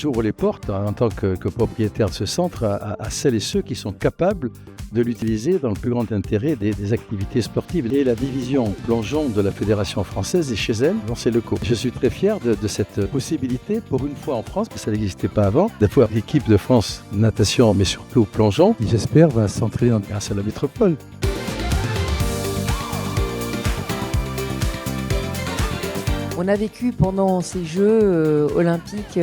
j'ouvre les portes en tant que propriétaire de ce centre à celles et ceux qui sont capables de l'utiliser dans le plus grand intérêt des activités sportives. Et la division plongeon de la Fédération française est chez elle, dans ses locaux. Je suis très fier de cette possibilité, pour une fois en France, parce que ça n'existait pas avant, d'avoir l'équipe de France natation, mais surtout plongeon, qui j'espère va s'entraîner grâce à la métropole. On a vécu pendant ces Jeux olympiques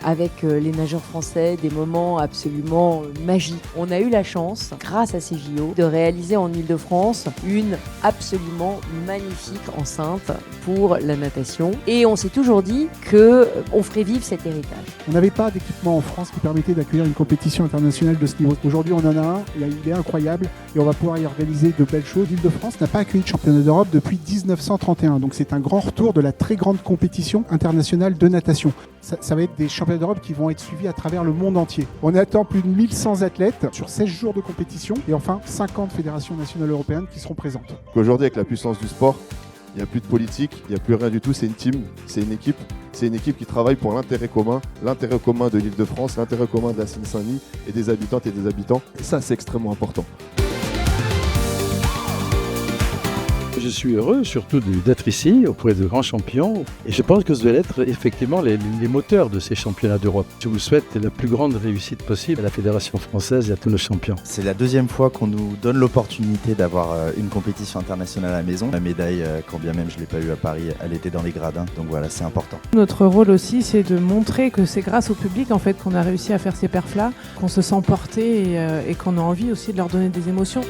avec les nageurs français des moments absolument magiques. On a eu la chance, grâce à ces JO, de réaliser en Île-de-France une absolument magnifique enceinte pour la natation. Et on s'est toujours dit qu'on ferait vivre cet héritage. On n'avait pas d'équipement en France qui permettait d'accueillir une compétition internationale de ce niveau. Aujourd'hui, on en a un, il est incroyable et on va pouvoir y organiser de belles choses. L'Île-de-France n'a pas accueilli de championnat d'Europe depuis 1931, donc c'est un grand retour de la très grande compétition internationale de natation. Ça va être des championnats d'Europe qui vont être suivis à travers le monde entier. On attend plus de 1100 athlètes sur 16 jours de compétition et enfin 50 fédérations nationales européennes qui seront présentes. Aujourd'hui, avec la puissance du sport, il n'y a plus de politique, il n'y a plus rien du tout, c'est une team, c'est une équipe. C'est une équipe qui travaille pour l'intérêt commun de l'Île-de-France, l'intérêt commun de la Seine-Saint-Denis et des habitantes et des habitants. Et ça, c'est extrêmement important. Je suis heureux surtout d'être ici auprès de grands champions et je pense que vous allez être effectivement les moteurs de ces championnats d'Europe. Je vous souhaite la plus grande réussite possible à la Fédération française et à tous nos champions. C'est la deuxième fois qu'on nous donne l'opportunité d'avoir une compétition internationale à la maison. La médaille, quand bien même je ne l'ai pas eue à Paris, elle était dans les gradins, donc voilà, c'est important. Notre rôle aussi, c'est de montrer que c'est grâce au public en fait, qu'on a réussi à faire ces perfs-là, qu'on se sent porté et qu'on a envie aussi de leur donner des émotions.